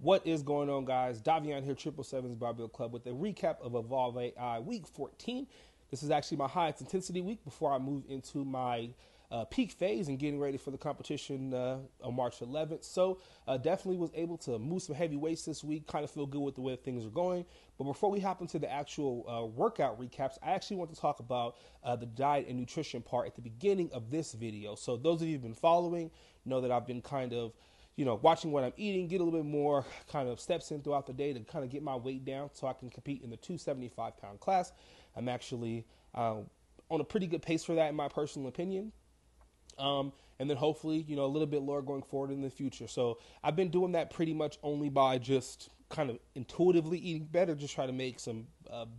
What is going on, guys? Davion here, 777's Barbell Club, with a recap of Evolve AI Week 14. This is actually my highest intensity week before I move into my peak phase and getting ready for the competition on March 11th. So definitely was able to move some heavy weights this week, kind of feel good with the way things are going. But before we hop into the actual workout recaps, I actually want to talk about the diet and nutrition part at the beginning of this video. So those of you who've been following know that I've been kind of watching what I'm eating, get a little bit more kind of steps in throughout the day to kind of get my weight down so I can compete in the 275-pound class. I'm actually on a pretty good pace for that, in my personal opinion. And then hopefully, a little bit lower going forward in the future. So I've been doing that pretty much only by just kind of intuitively eating better, just try to make some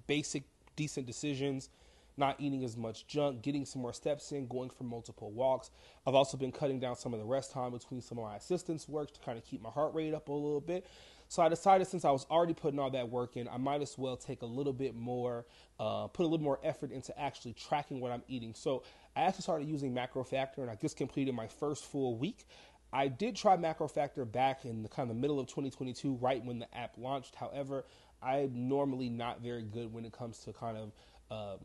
basic, decent decisions, not eating as much junk, getting some more steps in, going for multiple walks. I've also been cutting down some of the rest time between some of my assistants' work to kind of keep my heart rate up a little bit. So I decided, since I was already putting all that work in, I might as well take a little bit more, put a little more effort into actually tracking what I'm eating. So I actually started using MacroFactor, and I just completed my first full week. I did try MacroFactor back in the kind of middle of 2022, right when the app launched. However, I'm normally not very good when it comes to kind of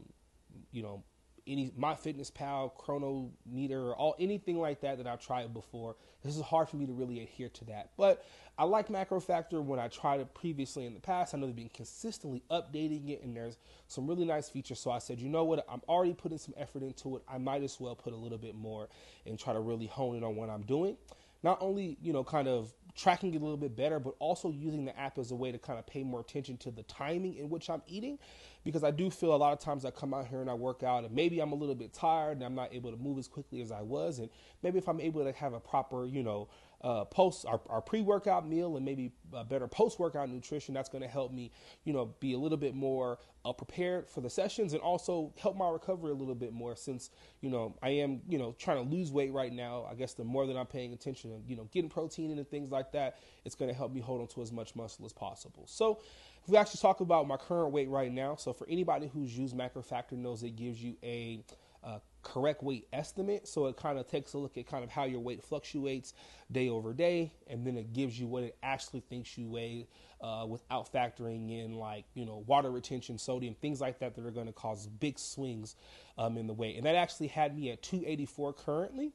any MyFitnessPal, Chronometer, or anything like that I've tried before. This is hard for me to really adhere to that. But I like MacroFactor when I tried it previously in the past. I know they've been consistently updating it, and there's some really nice features. So I said, you know what, I'm already putting some effort into it. I might as well put a little bit more and try to really hone in on what I'm doing. Not only, kind of tracking it a little bit better, but also using the app as a way to kind of pay more attention to the timing in which I'm eating, because I do feel a lot of times I come out here and I work out and maybe I'm a little bit tired and I'm not able to move as quickly as I was. And maybe if I'm able to have a proper, post our pre-workout meal and maybe better post-workout nutrition, that's going to help me, be a little bit more prepared for the sessions, and also help my recovery a little bit more, since, I am, trying to lose weight right now. I guess the more that I'm paying attention to, getting protein in and things like that, it's going to help me hold on to as much muscle as possible. So if we actually talk about my current weight right now, so for anybody who's used MacroFactor knows it gives you a correct weight estimate. So it kind of takes a look at kind of how your weight fluctuates day over day, and then it gives you what it actually thinks you weigh without factoring in water retention, sodium, things like that are going to cause big swings in the weight. And that actually had me at 284 currently.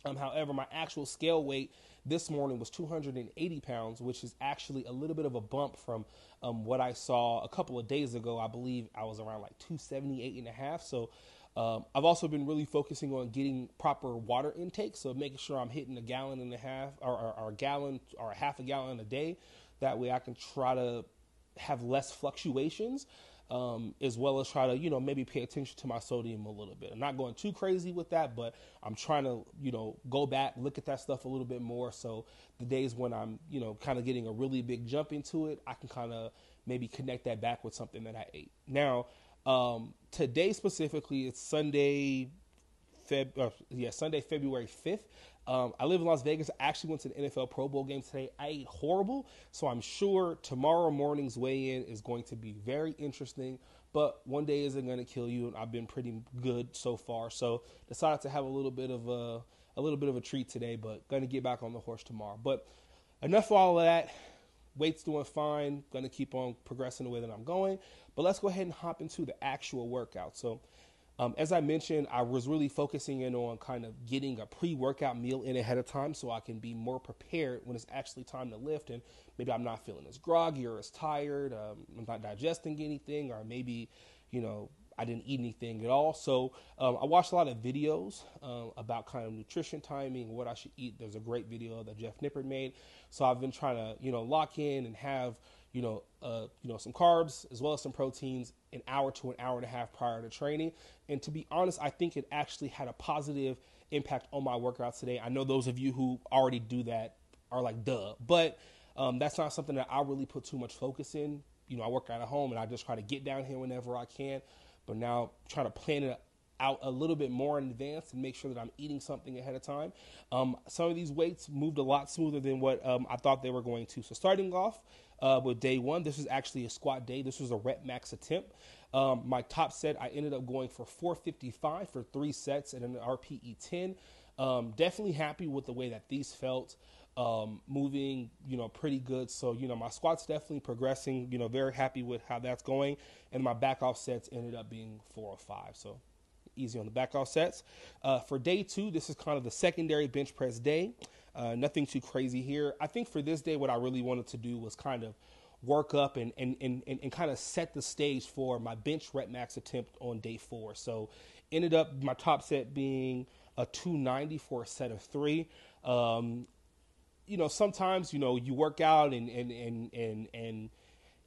However, my actual scale weight this morning was 280 pounds, which is actually a little bit of a bump from what I saw a couple of days ago. I believe I was around 278 and a half. So I've also been really focusing on getting proper water intake, so making sure I'm hitting a gallon and a half or a gallon or a half a gallon a day. That way I can try to have less fluctuations, as well as try to, maybe pay attention to my sodium a little bit. I'm not going too crazy with that, but I'm trying to, go back, look at that stuff a little bit more. So the days when I'm, kind of getting a really big jump into it, I can kind of maybe connect that back with something that I ate. Now, today specifically, it's Sunday, February 5th. I live in Las Vegas. I actually went to the NFL Pro Bowl game today. I ate horrible, so I'm sure tomorrow morning's weigh-in is going to be very interesting, but one day isn't going to kill you, and I've been pretty good so far. So decided to have a little bit of a treat today, but going to get back on the horse tomorrow. But enough of all of that. Weight's doing fine. Going to keep on progressing the way that I'm going. But let's go ahead and hop into the actual workout. So as I mentioned, I was really focusing in on kind of getting a pre-workout meal in ahead of time so I can be more prepared when it's actually time to lift, and maybe I'm not feeling as groggy or as tired, I'm not digesting anything, or maybe, I didn't eat anything at all. So I watched a lot of videos about kind of nutrition timing, what I should eat. There's a great video that Jeff Nippert made. So I've been trying to, lock in and have, some carbs as well as some proteins an hour to an hour and a half prior to training. And to be honest, I think it actually had a positive impact on my workouts today. I know those of you who already do that are like, duh, but that's not something that I really put too much focus in. I work out at home and I just try to get down here whenever I can, but now try to plan it out a little bit more in advance and make sure that I'm eating something ahead of time. Some of these weights moved a lot smoother than what I thought they were going to. So starting off with day one, this is actually a squat day. This was a rep max attempt. My top set, I ended up going for 455 for 3 sets at an RPE 10. Definitely happy with the way that these felt. moving, pretty good. So, my squat's definitely progressing, very happy with how that's going. And my back off sets ended up being 405. So easy on the back off sets. For day 2, this is kind of the secondary bench press day. Nothing too crazy here. I think for this day, what I really wanted to do was kind of work up and kind of set the stage for my bench rep max attempt on day 4. So ended up my top set being a 290 for a set of 3. Sometimes, you work out and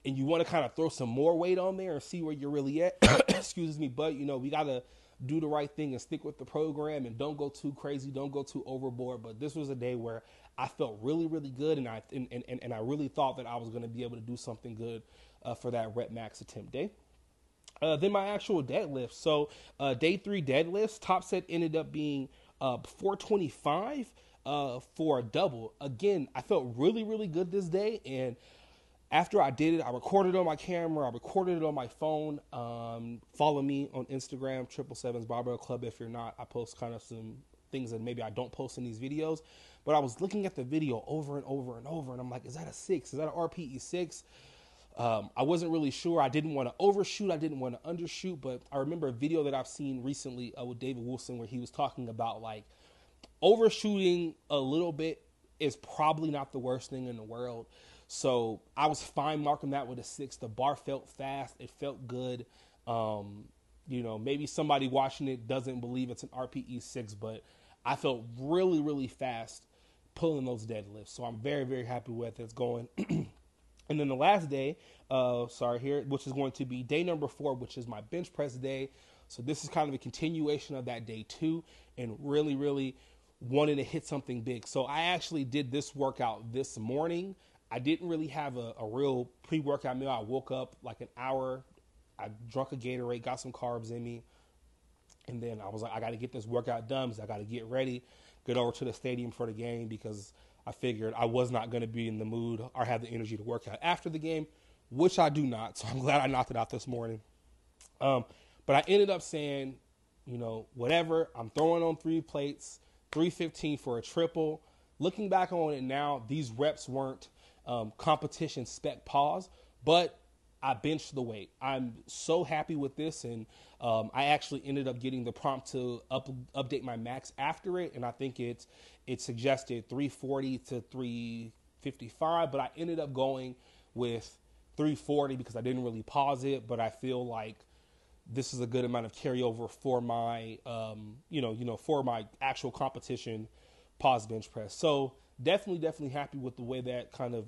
you want to kind of throw some more weight on there and see where you're really at. Excuse me. But, we got to do the right thing and stick with the program and don't go too crazy. Don't go too overboard. But this was a day where I felt really, really good. And I really thought that I was going to be able to do something good for that rep max attempt day. Then my actual deadlift. So day 3 deadlifts, top set ended up being 425 for a double. Again, I felt really, really good this day. And after I did it, I recorded it on my camera. I recorded it on my phone. Follow me on Instagram, 777's Barbell Club. If you're not, I post kind of some things that maybe I don't post in these videos. But I was looking at the video over and over and over, and I'm like, is that a 6? Is that an RPE 6? I wasn't really sure. I didn't want to overshoot. I didn't want to undershoot. But I remember a video that I've seen recently with David Wilson where he was talking about like overshooting a little bit is probably not the worst thing in the world. So I was fine marking that with a 6. The bar felt fast. It felt good. Maybe somebody watching it doesn't believe it's an RPE 6, but I felt really, really fast pulling those deadlifts. So I'm very, very happy with it's going. And then the last day, which is going to be day number 4, which is my bench press day. So this is kind of a continuation of that day 2 and really, really wanting to hit something big. So I actually did this workout this morning. I didn't really have a real pre-workout meal. I woke up like an hour. I drank a Gatorade, got some carbs in me. And then I was like, I got to get this workout done because I got to get ready, get over to the stadium for the game because I figured I was not going to be in the mood or have the energy to work out after the game, which I do not. So I'm glad I knocked it out this morning. But I ended up saying, whatever, I'm throwing on 3 plates, 315 for a triple. Looking back on it now, these reps weren't competition spec pause, but I benched the weight. I'm so happy with this, and I actually ended up getting the prompt to update my max after it, and I think it suggested 340 to 355, but I ended up going with 340 because I didn't really pause it, but I feel like this is a good amount of carryover for my, for my actual competition pause bench press. So definitely happy with the way that kind of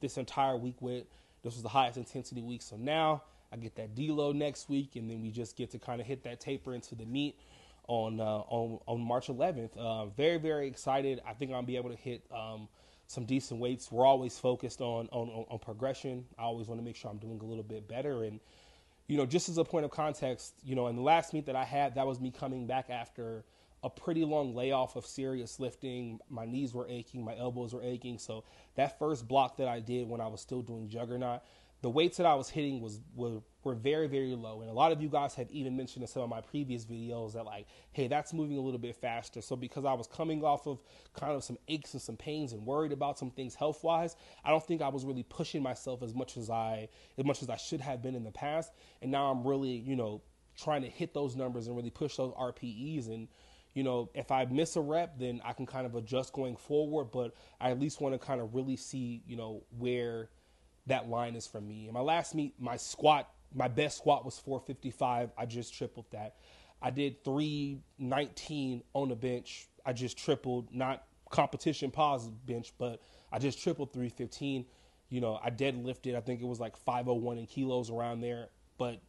this entire week went. This was the highest intensity week. So now I get that deload next week, and then we just get to kind of hit that taper into the meet on March 11th. Very, very excited. I think I'll be able to hit some decent weights. We're always focused on progression. I always want to make sure I'm doing a little bit better. And, just as a point of context, in the last meet that I had, that was me coming back after a pretty long layoff of serious lifting. My knees were aching, my elbows were aching. So that first block that I did when I was still doing Juggernaut, the weights that I was hitting were very, very low. And a lot of you guys have even mentioned in some of my previous videos that like, hey, that's moving a little bit faster. So because I was coming off of kind of some aches and some pains and worried about some things health-wise, I don't think I was really pushing myself as much as I should have been in the past. And now I'm really, trying to hit those numbers and really push those RPEs. And if I miss a rep, then I can kind of adjust going forward, but I at least want to kind of really see, where that line is for me. In my last meet, my best squat was 455. I just tripled that. I did 319 on the bench. I just tripled, not competition pause bench, but I just tripled 315. I deadlifted. I think it was like 501 in kilos around there, but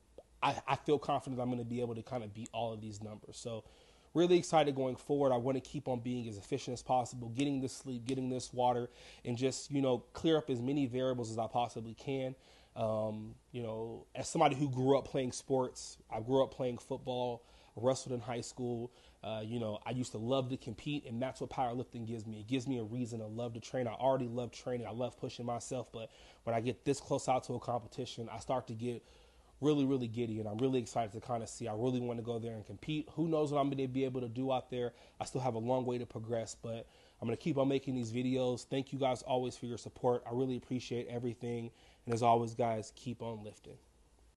I feel confident I'm going to be able to kind of beat all of these numbers. So really excited going forward. I want to keep on being as efficient as possible, getting this sleep, getting this water, and just, clear up as many variables as I possibly can. As somebody who grew up playing sports, I grew up playing football, I wrestled in high school. I used to love to compete, and that's what powerlifting gives me. It gives me a reason to love to train. I already love training. I love pushing myself, but when I get this close out to a competition, I start to get really, really giddy, and I'm really excited to kind of see. I really want to go there and compete. Who knows what I'm going to be able to do out there. I still have a long way to progress, but I'm going to keep on making these videos. Thank you guys always for your support. I really appreciate everything. And as always, guys, keep on lifting.